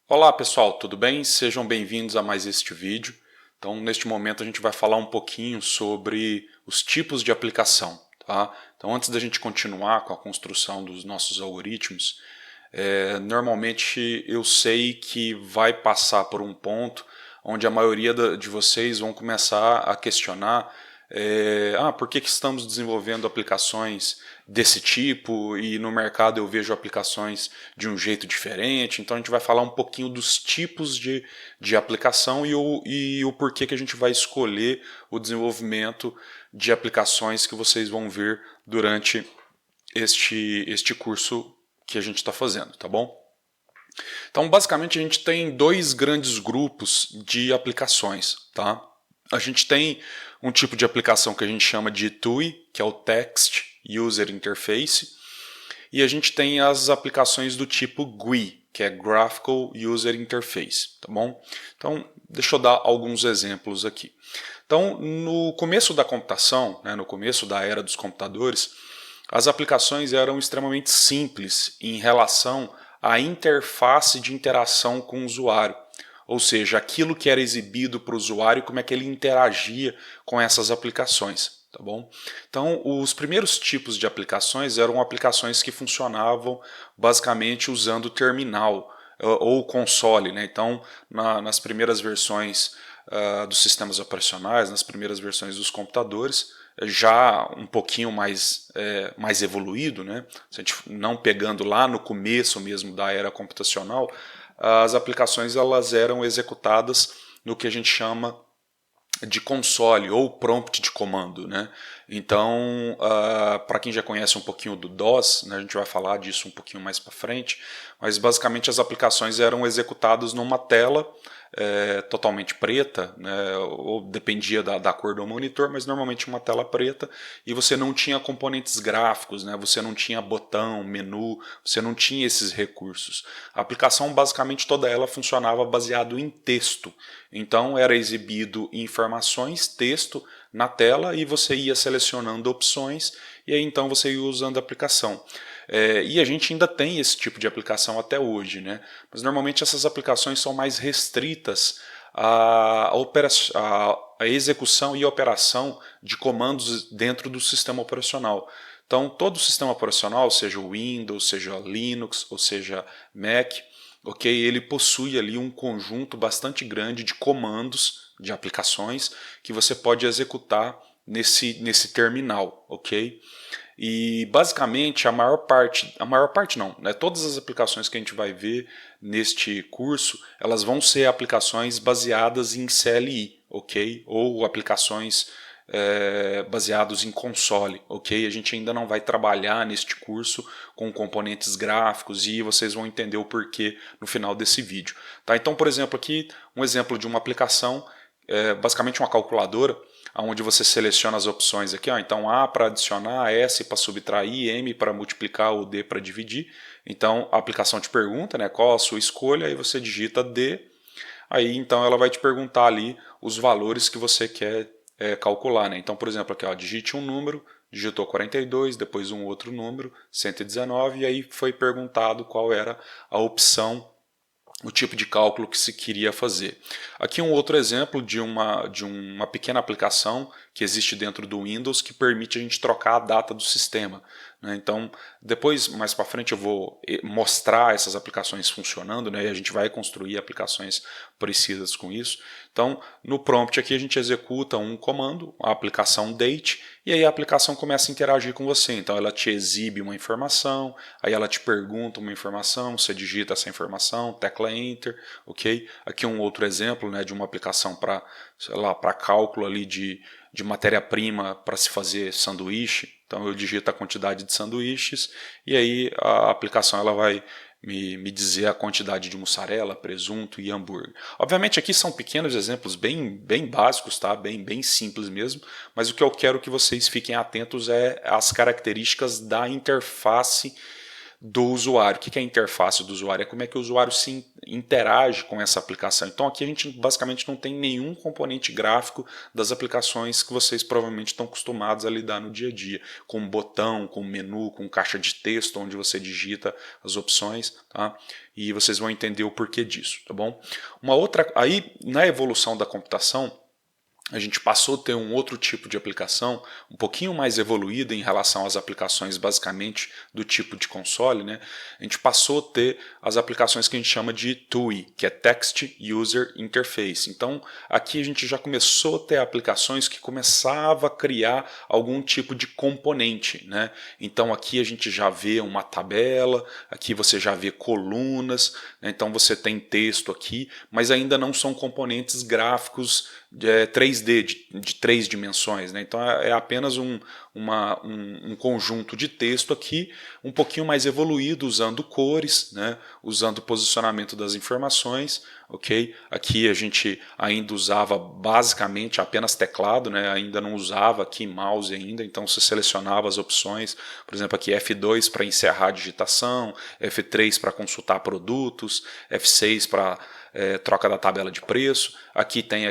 Olá pessoal, tudo bem? Sejam bem-vindos a mais este vídeo. Então, neste momento a gente vai falar um pouquinho sobre os tipos de aplicação, tá? Então, antes da gente continuar com a construção dos nossos algoritmos, normalmente eu sei que vai passar por um ponto onde a maioria de vocês vão começar a questionar por que estamos desenvolvendo aplicações desse tipo e no mercado eu vejo aplicações de um jeito diferente. Então a gente vai falar um pouquinho dos tipos de aplicação e o porquê que a gente vai escolher o desenvolvimento de aplicações que vocês vão ver durante este curso que a gente está fazendo, tá bom? Então, basicamente, a gente tem dois grandes grupos de aplicações, tá? A gente tem um tipo de aplicação que a gente chama de TUI, que é o Text User Interface, e a gente tem as aplicações do tipo GUI, que é Graphical User Interface, tá bom? Então, deixa eu dar alguns exemplos aqui. Então, no começo da computação, no começo da era dos computadores, as aplicações eram extremamente simples em relação à interface de interação com o usuário. Ou seja, aquilo que era exibido para o usuário, como é que ele interagia com essas aplicações. Tá bom? Então, os primeiros tipos de aplicações eram aplicações que funcionavam basicamente usando o terminal ou console. Então, nas primeiras versões dos sistemas operacionais, nas primeiras versões dos computadores, já um pouquinho mais evoluído, se a gente não pegando lá no começo mesmo da era computacional, as aplicações elas eram executadas no que a gente chama de console ou prompt de comando. Então, para quem já conhece um pouquinho do DOS, a gente vai falar disso um pouquinho mais para frente, mas basicamente as aplicações eram executadas numa tela totalmente preta, ou dependia da cor do monitor, mas normalmente uma tela preta, e você não tinha componentes gráficos, você não tinha botão, menu, você não tinha esses recursos. A aplicação basicamente toda ela funcionava baseado em texto, então era exibido informações, texto na tela e você ia selecionando opções e aí então você ia usando a aplicação. E a gente ainda tem esse tipo de aplicação até hoje, mas normalmente essas aplicações são mais restritas à execução e operação de comandos dentro do sistema operacional. Então, todo o sistema operacional, seja o Windows, seja Linux, ou seja Mac, ele possui ali um conjunto bastante grande de comandos, de aplicações, que você pode executar nesse terminal, ok? E basicamente a maior parte não, todas as aplicações que a gente vai ver neste curso, elas vão ser aplicações baseadas em CLI, ok? Ou aplicações baseados em console, ok? A gente ainda não vai trabalhar neste curso com componentes gráficos e vocês vão entender o porquê no final desse vídeo. Tá? Então, por exemplo, aqui um exemplo de uma aplicação, basicamente uma calculadora, onde você seleciona as opções aqui, então A para adicionar, S para subtrair, M para multiplicar ou D para dividir. Então a aplicação te pergunta qual a sua escolha, aí você digita D, aí então ela vai te perguntar ali os valores que você quer calcular. Então, por exemplo, aqui digite um número, digitou 42, depois um outro número, 119, e aí foi perguntado qual era a opção, o tipo de cálculo que se queria fazer. Aqui um outro exemplo de uma pequena aplicação que existe dentro do Windows que permite a gente trocar a data do sistema. Então, depois, mais para frente, eu vou mostrar essas aplicações funcionando, e a gente vai construir aplicações parecidas com isso. Então, no prompt aqui a gente executa um comando, a aplicação date, e aí a aplicação começa a interagir com você. Então, ela te exibe uma informação, aí ela te pergunta uma informação, você digita essa informação, tecla Enter, ok? Aqui um outro exemplo de uma aplicação para cálculo ali de matéria-prima para se fazer sanduíche. Então eu digito a quantidade de sanduíches e aí a aplicação ela vai me dizer a quantidade de mussarela, presunto e hambúrguer. Obviamente aqui são pequenos exemplos bem básicos, tá? bem simples mesmo, mas o que eu quero que vocês fiquem atentos é as características da interface do usuário. O que é a interface do usuário? É como é que o usuário se interage com essa aplicação. Então aqui a gente basicamente não tem nenhum componente gráfico das aplicações que vocês provavelmente estão acostumados a lidar no dia a dia, com botão, com menu, com caixa de texto onde você digita as opções, tá? E vocês vão entender o porquê disso, tá bom? Uma outra, aí na evolução da computação, a gente passou a ter um outro tipo de aplicação, um pouquinho mais evoluída em relação às aplicações basicamente do tipo de console, né? A gente passou a ter as aplicações que a gente chama de TUI, que é Text User Interface. Então aqui a gente já começou a ter aplicações que começava a criar algum tipo de componente, né? Então aqui a gente já vê uma tabela, aqui você já vê colunas, né? Então você tem texto aqui, mas ainda não são componentes gráficos 3D, de 3 dimensões, né? Então é apenas um conjunto de texto aqui, um pouquinho mais evoluído, usando cores, né? Usando o posicionamento das informações, ok? Aqui a gente ainda usava basicamente apenas teclado, né? Ainda não usava aqui mouse ainda, então você selecionava as opções, por exemplo aqui F2 para encerrar a digitação, F3 para consultar produtos, F6 para troca da tabela de preço. Aqui tem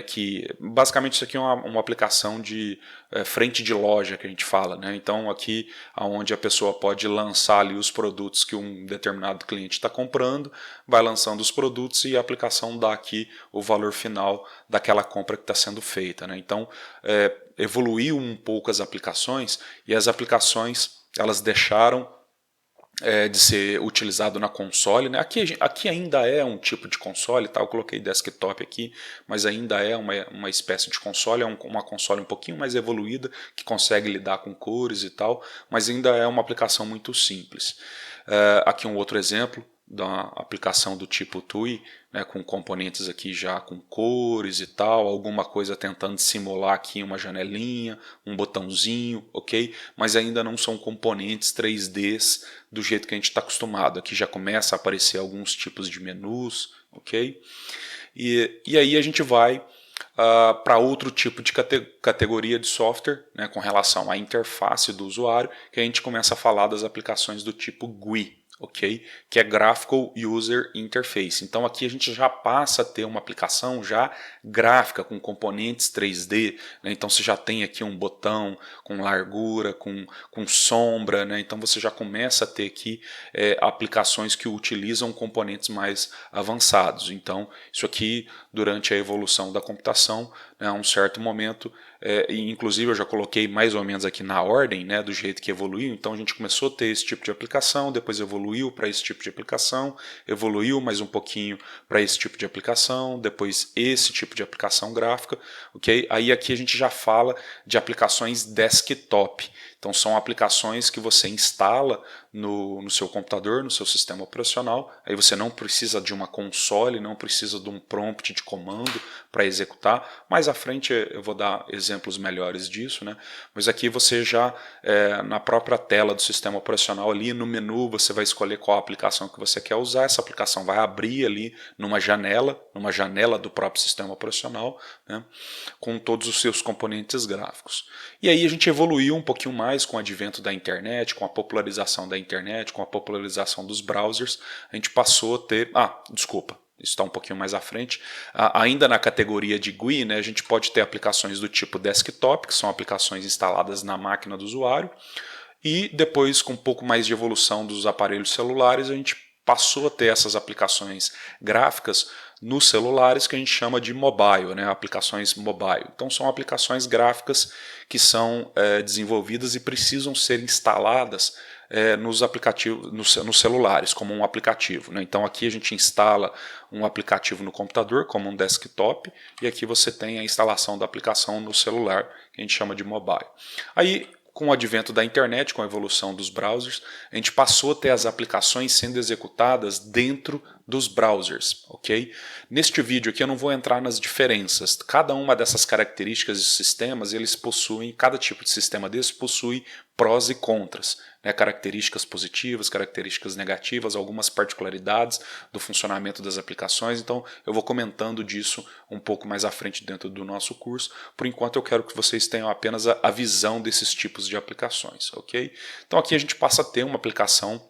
basicamente isso aqui é uma aplicação de frente de loja que a gente fala, né? Então aqui onde a pessoa pode lançar ali os produtos que um determinado cliente está comprando, vai lançando os produtos e a aplicação dá aqui o valor final daquela compra que está sendo feita, né? Então evoluiu um pouco as aplicações e as aplicações elas deixaram de ser utilizado na console, né? Aqui ainda é um tipo de console, tá? Eu coloquei desktop aqui, mas ainda é uma espécie de console, é uma console um pouquinho mais evoluída, que consegue lidar com cores e tal, mas ainda é uma aplicação muito simples. Aqui um outro exemplo da aplicação do tipo TUI, né, com componentes aqui já com cores e tal, alguma coisa tentando simular aqui uma janelinha, um botãozinho, ok? Mas ainda não são componentes 3Ds do jeito que a gente está acostumado. Aqui já começa a aparecer alguns tipos de menus, ok? E aí a gente vai para outro tipo de categoria de software, né, com relação à interface do usuário, que a gente começa a falar das aplicações do tipo GUI, ok? Que é Graphical User Interface. Então aqui a gente já passa a ter uma aplicação já gráfica com componentes 3D, né? Então você já tem aqui um botão com largura, com sombra, né? Então você já começa a ter aqui aplicações que utilizam componentes mais avançados. Então isso aqui durante a evolução da computação, né, a um certo momento, e inclusive eu já coloquei mais ou menos aqui na ordem, né, do jeito que evoluiu. Então a gente começou a ter esse tipo de aplicação, depois evoluiu para esse tipo de aplicação, evoluiu mais um pouquinho para esse tipo de aplicação, depois esse tipo de aplicação gráfica, ok? Aí aqui a gente já fala de aplicações desktop. Então são aplicações que você instala no seu computador, no seu sistema operacional. Aí você não precisa de uma console, não precisa de um prompt de comando para executar. Mais à frente eu vou dar exemplos melhores disso, né? Mas aqui você já, na própria tela do sistema operacional, ali no menu, você vai escolher qual aplicação que você quer usar. Essa aplicação vai abrir ali numa janela do próprio sistema operacional, né? Com todos os seus componentes gráficos. E aí a gente evoluiu um pouquinho mais com o advento da internet, com a popularização da internet, com a popularização dos browsers. A gente passou a ter... desculpa. Isso está um pouquinho mais à frente. Ainda na categoria de GUI, né, a gente pode ter aplicações do tipo desktop, que são aplicações instaladas na máquina do usuário. E depois, com um pouco mais de evolução dos aparelhos celulares, a gente passou a ter essas aplicações gráficas nos celulares que a gente chama de mobile, né, aplicações mobile. Então são aplicações gráficas que são desenvolvidas e precisam ser instaladas nos aplicativos, nos celulares, como um aplicativo, né? Então aqui a gente instala um aplicativo no computador, como um desktop, e aqui você tem a instalação da aplicação no celular, que a gente chama de mobile. Aí, com o advento da internet, com a evolução dos browsers, a gente passou a ter as aplicações sendo executadas dentro dos browsers, ok? Neste vídeo aqui eu não vou entrar nas diferenças. Cada uma dessas características de sistemas, cada tipo de sistema desse possui prós e contras, né? Características positivas, características negativas, algumas particularidades do funcionamento das aplicações. Então eu vou comentando disso um pouco mais à frente dentro do nosso curso. Por enquanto eu quero que vocês tenham apenas a visão desses tipos de aplicações, ok? Então aqui a gente passa a ter uma aplicação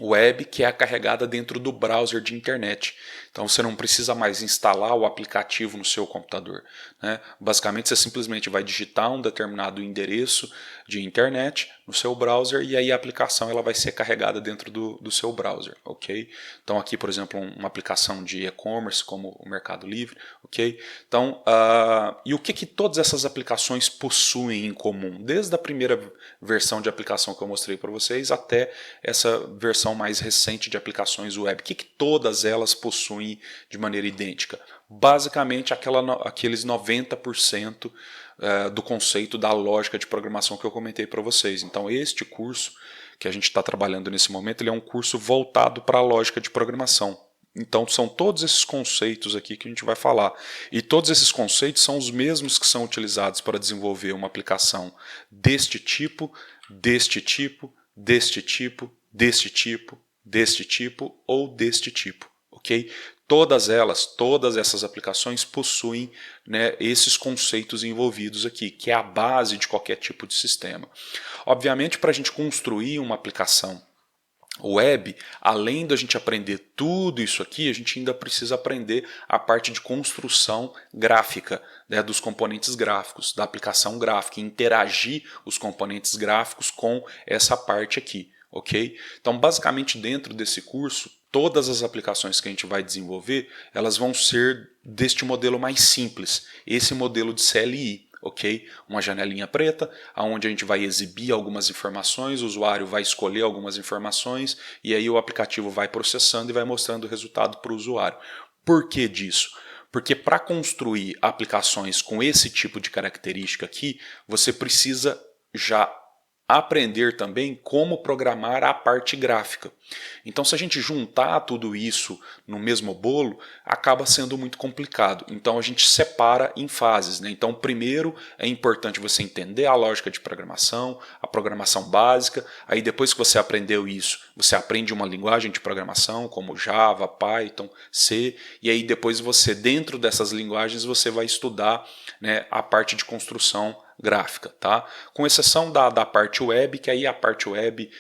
web, que é carregada dentro do browser de internet. Então você não precisa mais instalar o aplicativo no seu computador, né? Basicamente você simplesmente vai digitar um determinado endereço de internet no seu browser e aí a aplicação ela vai ser carregada dentro do seu browser, ok? Então aqui, por exemplo, uma aplicação de e-commerce como o Mercado Livre, ok? Então, e o que todas essas aplicações possuem em comum? Desde a primeira versão de aplicação que eu mostrei para vocês até essa versão mais recente de aplicações web. O que todas elas possuem de maneira idêntica? Basicamente aqueles 90% do conceito da lógica de programação que eu comentei para vocês. Então este curso que a gente está trabalhando nesse momento, ele é um curso voltado para a lógica de programação. Então são todos esses conceitos aqui que a gente vai falar. E todos esses conceitos são os mesmos que são utilizados para desenvolver uma aplicação deste tipo, deste tipo, deste tipo, deste tipo, deste tipo ou deste tipo, ok? Todas essas aplicações possuem, né, esses conceitos envolvidos aqui, que é a base de qualquer tipo de sistema. Obviamente, para a gente construir uma aplicação web, além da gente aprender tudo isso aqui, a gente ainda precisa aprender a parte de construção gráfica, né, dos componentes gráficos, da aplicação gráfica, interagir os componentes gráficos com essa parte aqui, ok? Então, basicamente, dentro desse curso, todas as aplicações que a gente vai desenvolver, elas vão ser deste modelo mais simples, esse modelo de CLI. Ok? Uma janelinha preta, onde a gente vai exibir algumas informações, o usuário vai escolher algumas informações e aí o aplicativo vai processando e vai mostrando o resultado para o usuário. Por que disso? Porque para construir aplicações com esse tipo de característica aqui, você precisa já aprender também como programar a parte gráfica. Então, se a gente juntar tudo isso no mesmo bolo, acaba sendo muito complicado. Então, a gente separa em fases, né? Então, primeiro é importante você entender a lógica de programação, a programação básica. Aí, depois que você aprendeu isso, você aprende uma linguagem de programação como Java, Python, C. E aí, depois você, dentro dessas linguagens, você vai estudar, né, a parte de construção gráfica, tá? Com exceção da parte web, que aí a parte web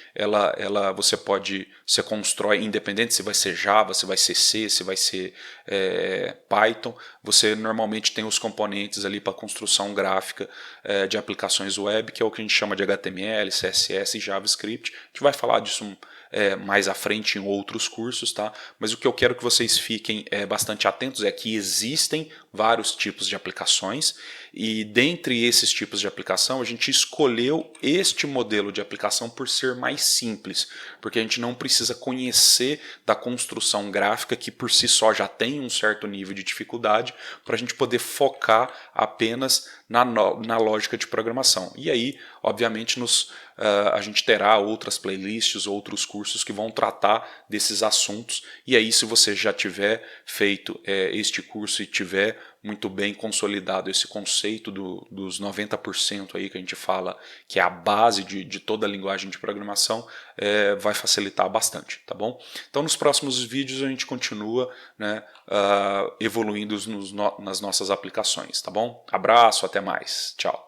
você constrói independente se vai ser Java, se vai ser C, se vai ser Python, você normalmente tem os componentes ali para construção gráfica de aplicações web, que é o que a gente chama de HTML, CSS e JavaScript. A gente vai falar disso mais à frente em outros cursos, tá? Mas o que eu quero que vocês fiquem bastante atentos é que existem vários tipos de aplicações e dentre esses tipos de aplicação a gente escolheu este modelo de aplicação por ser mais simples, porque a gente não precisa conhecer da construção gráfica que por si só já tem um certo nível de dificuldade para a gente poder focar apenas na lógica de programação. E aí, obviamente, a gente terá outras playlists, outros cursos que vão tratar desses assuntos. E aí, se você já tiver feito este curso e tiver muito bem consolidado esse conceito dos 90% aí que a gente fala, que é a base de toda a linguagem de programação, vai facilitar bastante, tá bom? Então, nos próximos vídeos a gente continua, né, evoluindo nas nossas aplicações, tá bom? Abraço, até mais, tchau.